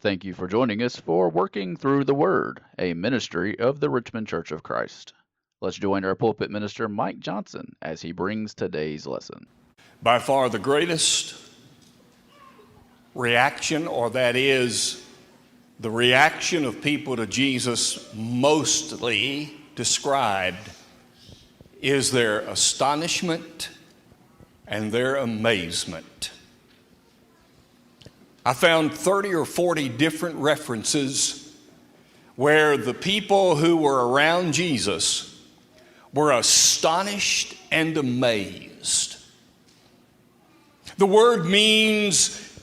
Thank you for joining us for Working Through the Word, a ministry of the Richmond Church of Christ. Let's join our pulpit minister, Mike Johnson, as he brings today's lesson. By far the greatest reaction, or that is the reaction of people to Jesus mostly described, is their astonishment and their amazement. I found 30 or 40 different references where the people who were around Jesus were astonished and amazed. The word means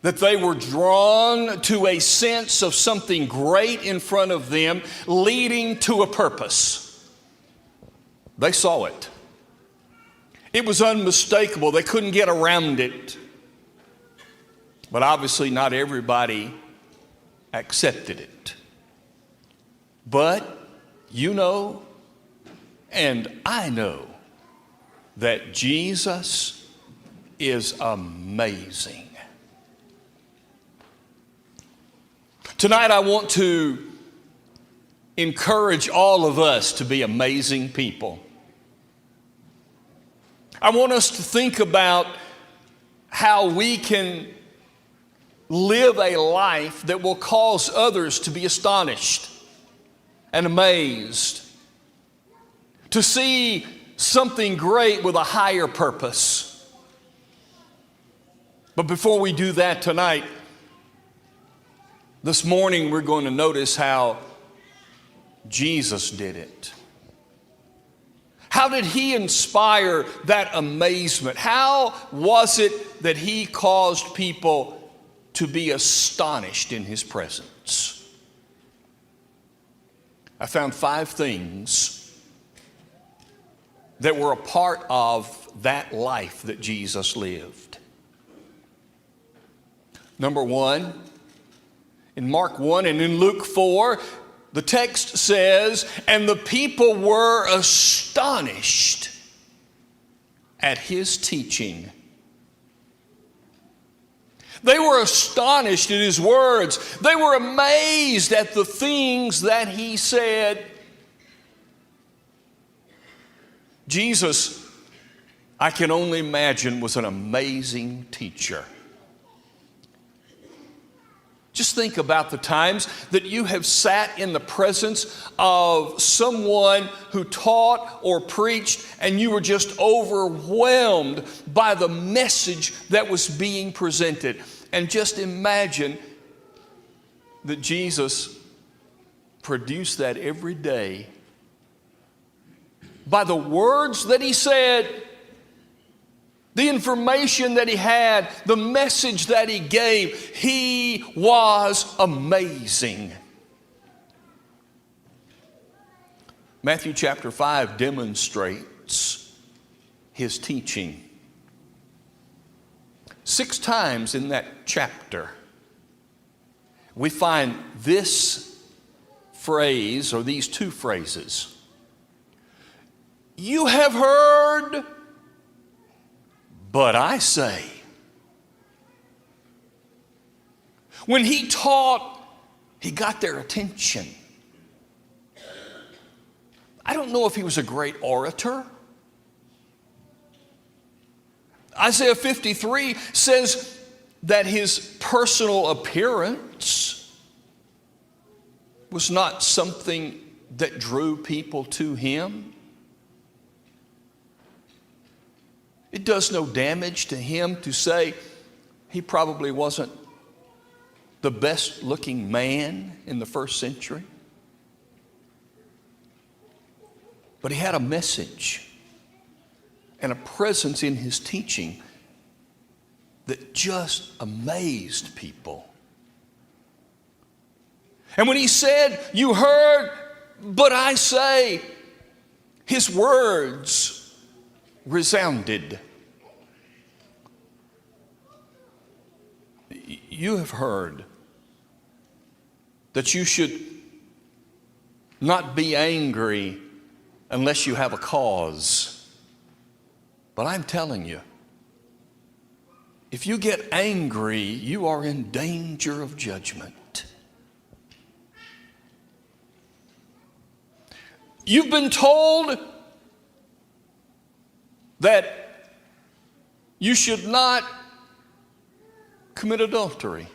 that they were drawn to a sense of something great in front of them, leading to a purpose. They saw it. It was unmistakable. They couldn't get around it. But obviously not everybody accepted it. But you know, and I know, that Jesus is amazing. Tonight I want to encourage all of us to be amazing people. I want us to think about how we can live a life that will cause others to be astonished and amazed, to see something great with a higher purpose. But before we do that tonight, this morning we're going to notice how Jesus did it. How did he inspire that amazement? How was it that he caused people to be astonished in his presence? I found 5 things that were a part of that life that Jesus lived. Number 1, in Mark 1 and in Luke 4, the text says, and the people were astonished at his teaching. They were astonished at his words. They were amazed at the things that he said. Jesus, I can only imagine, was an amazing teacher. Just think about the times that you have sat in the presence of someone who taught or preached, and you were just overwhelmed by the message that was being presented. And just imagine that Jesus produced that every day by the words that he said, the information that he had, the message that he gave. He was amazing. Matthew chapter 5 demonstrates his teaching. 6 times in that chapter, we find this phrase, or these 2 phrases. You have heard, but I say. When he taught, he got their attention. I don't know if he was a great orator. Isaiah 53 says that his personal appearance was not something that drew people to him. It does no damage to him to say he probably wasn't the best looking man in the first century. But he had a message and a presence in his teaching that just amazed people. And when he said, you heard, but I say, his words resounded. You have heard that you should not be angry unless you have a cause. But I'm telling you, if you get angry, you are in danger of judgment. You've been told that you should not commit adultery.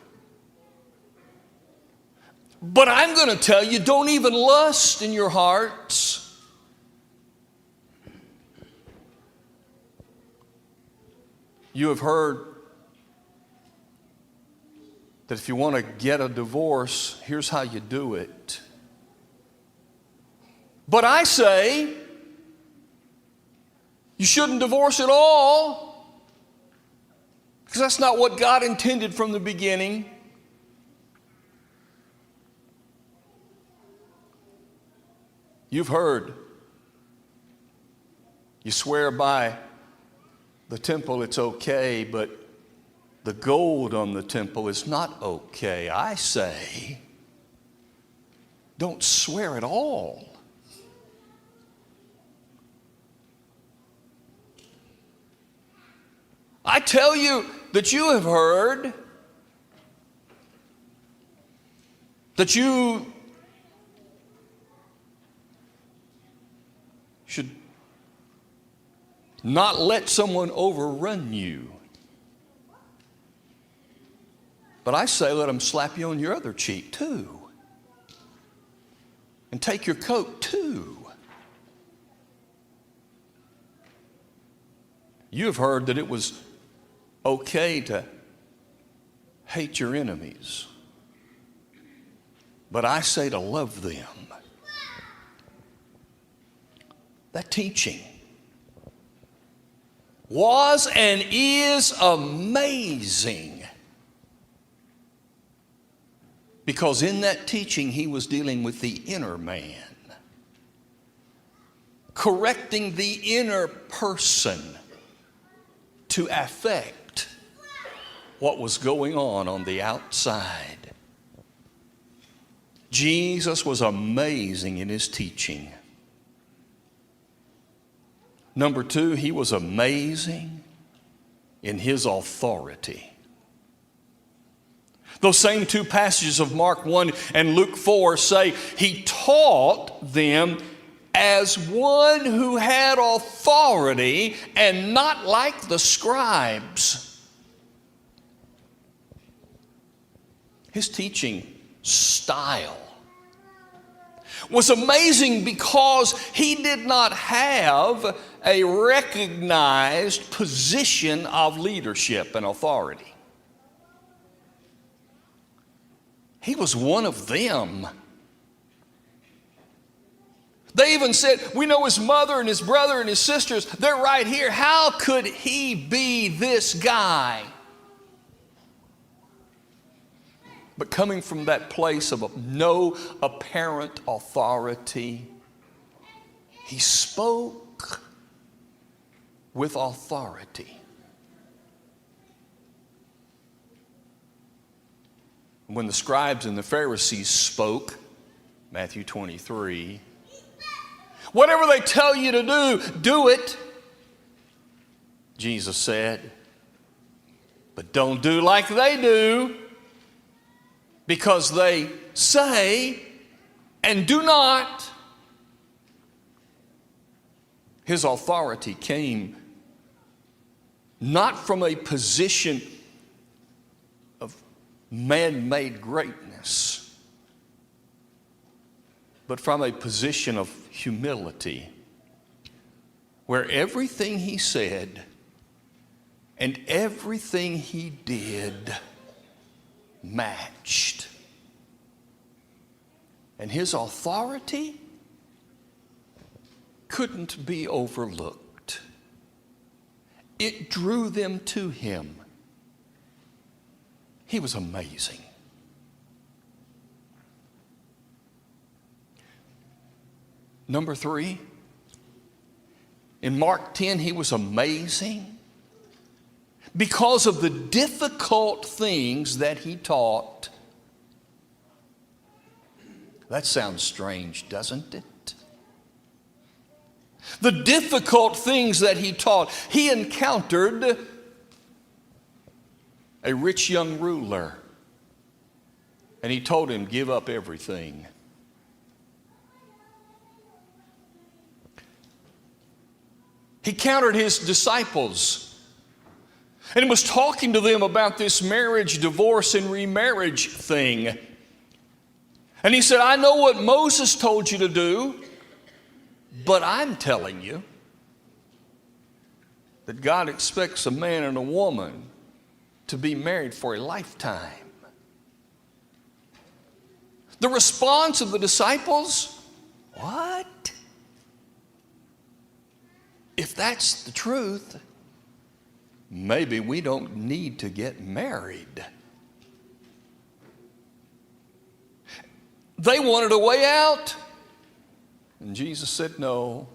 But I'm going to tell you, don't even lust in your hearts. You have heard that if you want to get a divorce, here's how you do it. But I say, you shouldn't divorce at all, because that's not what God intended from the beginning. You've heard, you swear by the temple it's okay, but the gold on the temple is not okay. I say, don't swear at all. I tell you that you have heard that you should not let someone overrun you. But I say, let them slap you on your other cheek too. And take your coat too. You have heard that it was okay to hate your enemies. But I say to love them. That teaching was and is amazing, because in that teaching he was dealing with the inner man, correcting the inner person to affect what was going on the outside. Jesus was amazing in his teaching. Number two, he was amazing in his authority. Those same two passages of Mark 1 and Luke 4 say he taught them as one who had authority and not like the scribes. His teaching style was amazing because he did not have a recognized position of leadership and authority. He was one of them. They even said, we know his mother and his brother and his sisters, they're right here. How could he be this guy? But coming from that place of no apparent authority, he spoke with authority. When the scribes and the Pharisees spoke, Matthew 23, whatever they tell you to do, do it, Jesus said. But don't do like they do, because they say and do not. His authority came not from a position of man-made greatness, but from a position of humility, where everything he said and everything he did matched. And his authority couldn't be overlooked. It drew them to him. He was amazing. Number three, in Mark 10, he was amazing because of the difficult things that he taught. That sounds strange, doesn't it? The difficult things that he taught. He encountered a rich young ruler, and he told him, give up everything. He countered his disciples and was talking to them about this marriage, divorce, and remarriage thing. And he said, I know what Moses told you to do, but I'm telling you that God expects a man and a woman to be married for a lifetime. The response of the disciples, what? If that's the truth, maybe we don't need to get married. They wanted a way out, and Jesus said no.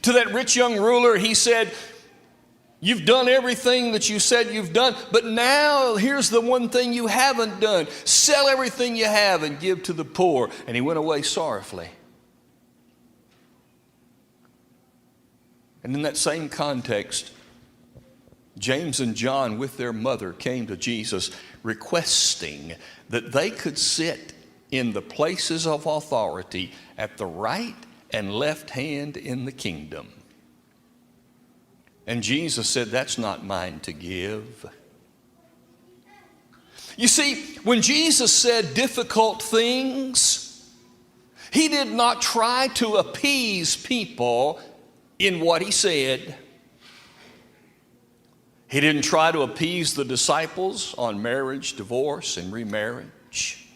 To that rich young ruler, he said, you've done everything that you said you've done, but now here's the one thing you haven't done. Sell everything you have and give to the poor. And he went away sorrowfully. And in that same context, James and John with their mother came to Jesus requesting that they could sit in the places of authority at the right and left hand in the kingdom. And Jesus said, that's not mine to give. You see, when Jesus said difficult things, he did not try to appease people in what he said. He didn't try to appease the disciples on marriage, divorce, and remarriage.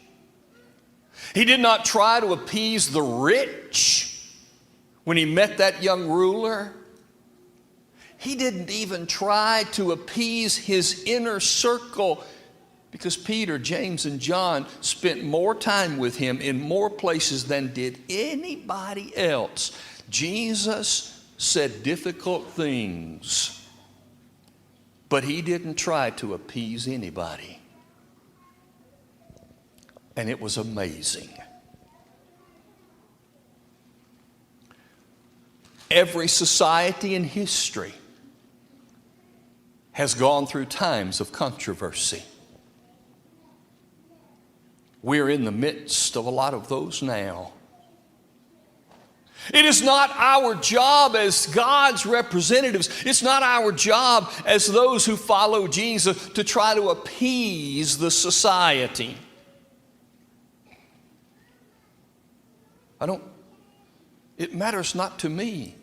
He did not try to appease the rich when he met that young ruler. He didn't even try to appease his inner circle, because Peter, James, and John spent more time with him in more places than did anybody else. Jesus said difficult things, but he didn't try to appease anybody. And it was amazing. Every society in history has gone through times of controversy. We're in the midst of a lot of those now. It is not our job as God's representatives, it's not our job as those who follow Jesus to try to appease the society. It matters not to me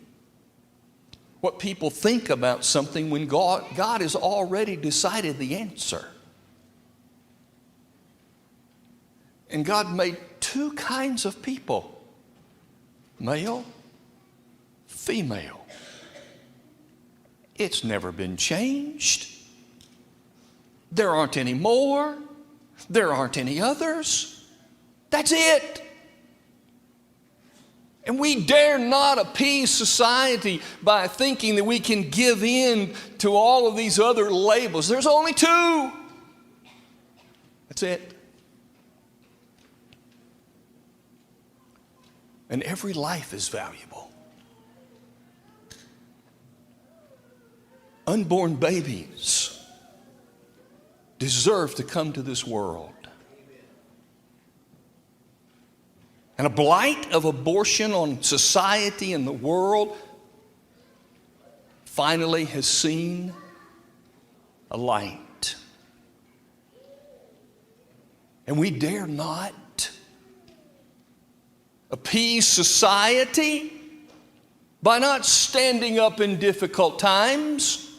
what people think about something when God has already decided the answer. And God made two kinds of people. Male, female. It's never been changed. There aren't any more. There aren't any others. That's it. And we dare not appease society by thinking that we can give in to all of these other labels. There's only two. That's it. And every life is valuable. Unborn babies deserve to come to this world. And a blight of abortion on society and the world finally has seen a light. And we dare not appease society by not standing up in difficult times.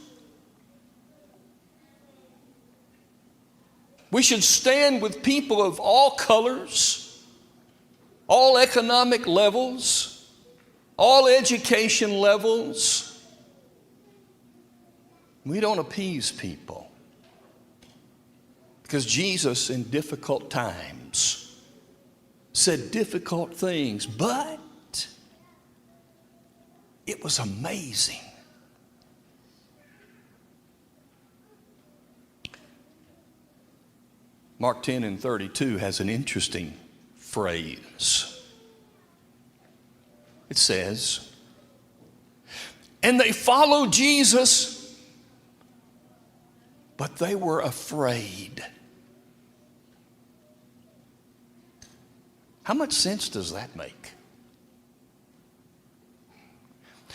We should stand with people of all colors, all economic levels, all education levels. We don't appease people, because Jesus in difficult times said difficult things, but it was amazing. Mark 10:32 has an interesting phrase. It says, and they followed Jesus but they were afraid. How much sense does that make?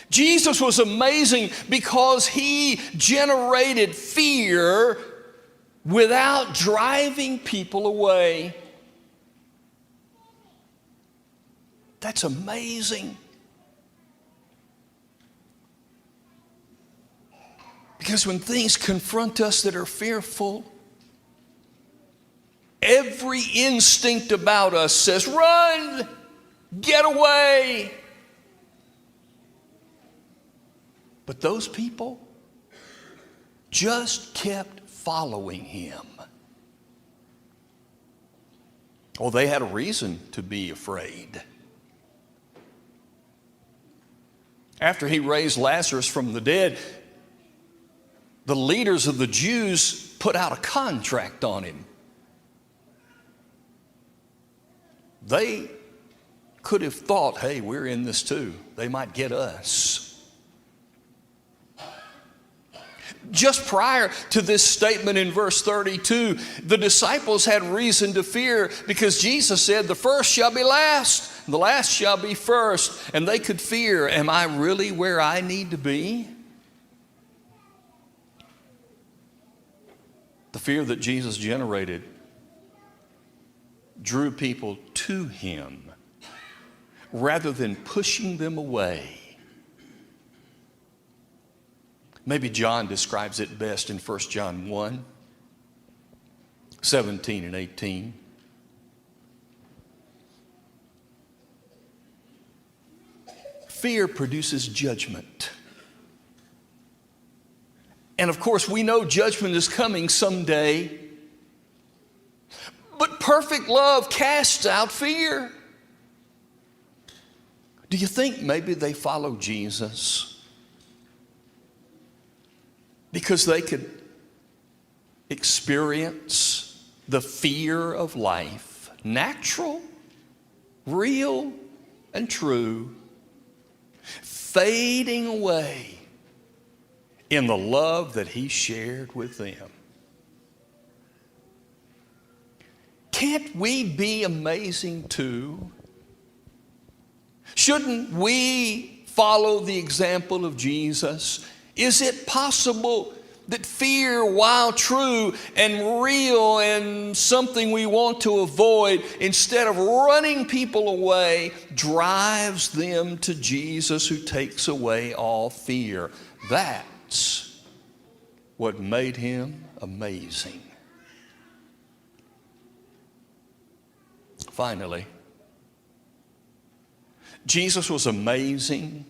Jesus was amazing because he generated fear without driving people away. That's amazing. Because when things confront us that are fearful, every instinct about us says, run, get away. But those people just kept following him. Oh, they had a reason to be afraid. After he raised Lazarus from the dead, the leaders of the Jews put out a contract on him. They could have thought, hey, we're in this too. They might get us. Just prior to this statement in verse 32, the disciples had reason to fear because Jesus said, the first shall be last, and the last shall be first. And they could fear, am I really where I need to be? The fear that Jesus generated drew people to him rather than pushing them away. Maybe John describes it best in 1 John 1, 17 and 18. Fear produces judgment. And of course, we know judgment is coming someday. But perfect love casts out fear. Do you think maybe they follow Jesus because they could experience the fear of life, natural, real, and true, fading away in the love that he shared with them? Can't we be amazing too? Shouldn't we follow the example of Jesus? Is it possible that fear, while true and real and something we want to avoid, instead of running people away, drives them to Jesus who takes away all fear? That's what made him amazing. Finally, Jesus was amazing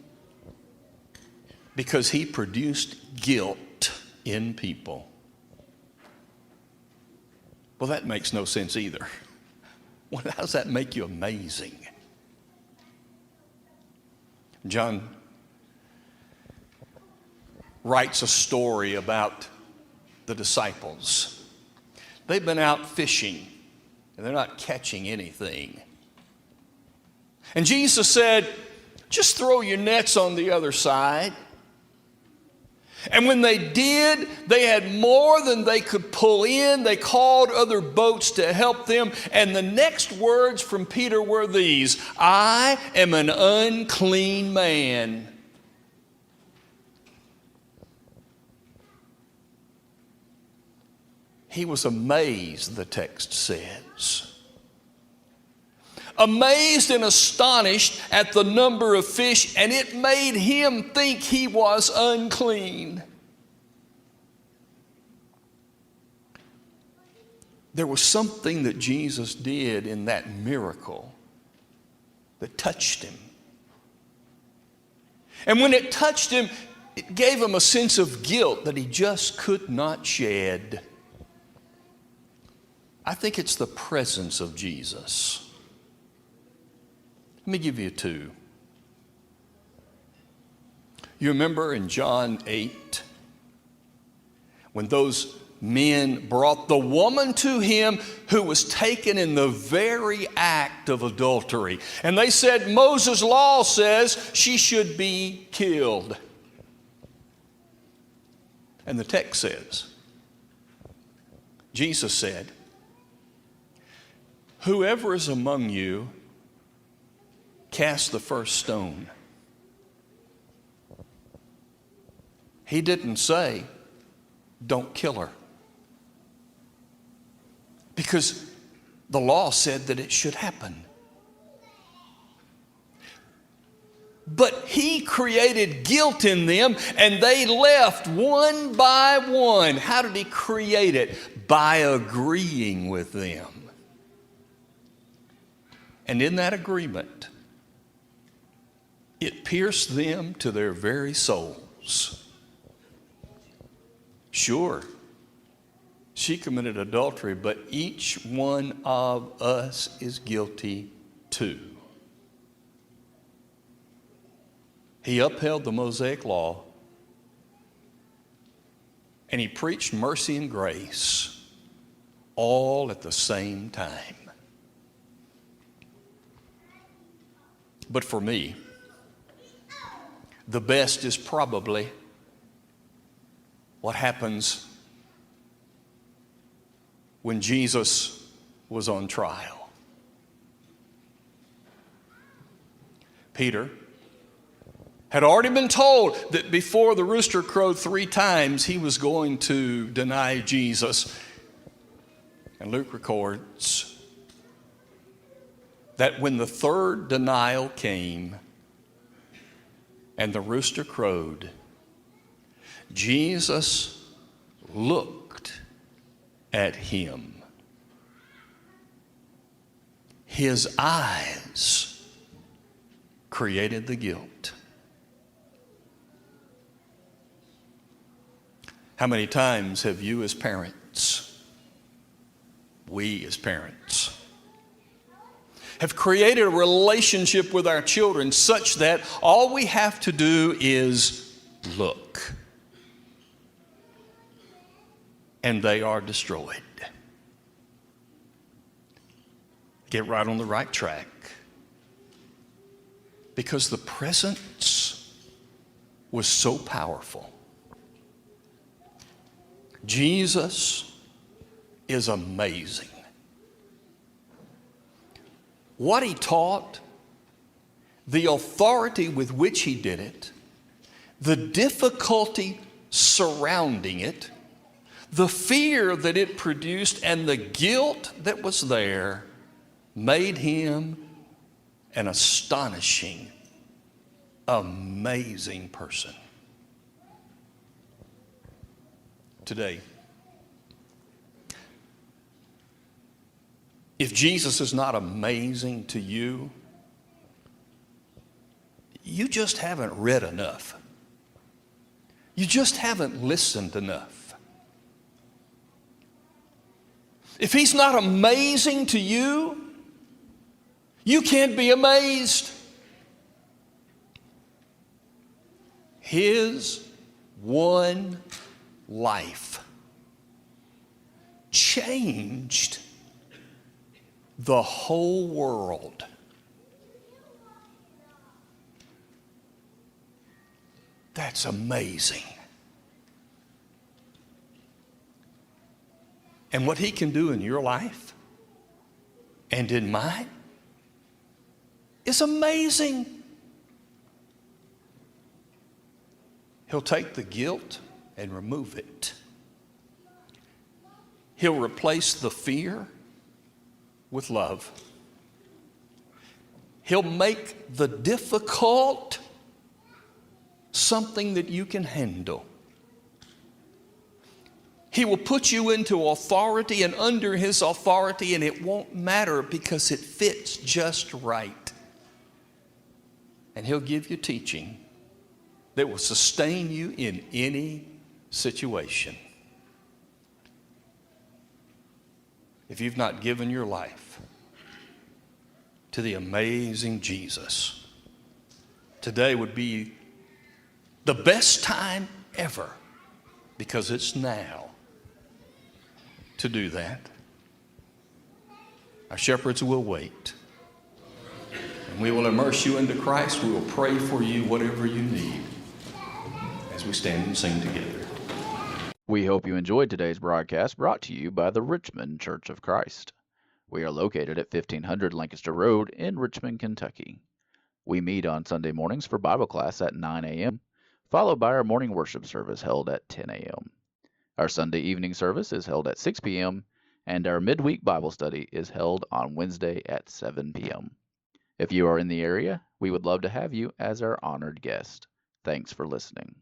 because he produced guilt in people. Well, that makes no sense either. Well, how does that make you amazing? John writes a story about the disciples. They've been out fishing and they're not catching anything. And Jesus said, just throw your nets on the other side. And when they did, they had more than they could pull in. They called other boats to help them. And the next words from Peter were these: I am an unclean man. He was amazed, the text says. Amazed and astonished at the number of fish, and it made him think he was unclean. There was something that Jesus did in that miracle that touched him. And when it touched him, it gave him a sense of guilt that he just could not shed. I think it's the presence of Jesus. Let me give you two. You remember in John 8, when those men brought the woman to him who was taken in the very act of adultery. And they said, Moses' law says she should be killed. And the text says, Jesus said, "Whoever is among you, cast the first stone." He didn't say, "Don't kill her," because the law said that it should happen. But he created guilt in them, and they left one by one. How did he create it? By agreeing with them. And in that agreement, it pierced them to their very souls. Sure, she committed adultery, but each one of us is guilty too. He upheld the Mosaic law, and he preached mercy and grace all at the same time. But for me, the best is probably what happens when Jesus was on trial. Peter had already been told that before the rooster crowed 3 times, he was going to deny Jesus. And Luke records that when the third denial came and the rooster crowed, Jesus looked at him. His eyes created the guilt. How many times have you as parents, we as parents, have created a relationship with our children such that all we have to do is look, and they are destroyed? Get right on the right track, because the presence was so powerful. Jesus is amazing. What he taught, the authority with which he did it, the difficulty surrounding it, the fear that it produced, and the guilt that was there made him an astonishing, amazing person. Today, if Jesus is not amazing to you, you just haven't read enough. You just haven't listened enough. If he's not amazing to you, you can't be amazed. His one life changed the whole world. That's amazing. And what he can do in your life and in mine is amazing. He'll take the guilt and remove it. He'll replace the fear with love. He'll make the difficult something that you can handle. He will put you into authority and under his authority, and it won't matter because it fits just right. And he'll give you teaching that will sustain you in any situation. If you've not given your life to the amazing Jesus, today would be the best time ever, because it's now, to do that. Our shepherds will wait, and we will immerse you into Christ. We will pray for you, whatever you need, as we stand and sing together. We hope you enjoyed today's broadcast brought to you by the Richmond Church of Christ. We are located at 1500 Lancaster Road in Richmond, Kentucky. We meet on Sunday mornings for Bible class at 9 a.m., followed by our morning worship service held at 10 a.m. Our Sunday evening service is held at 6 p.m., and our midweek Bible study is held on Wednesday at 7 p.m. If you are in the area, we would love to have you as our honored guest. Thanks for listening.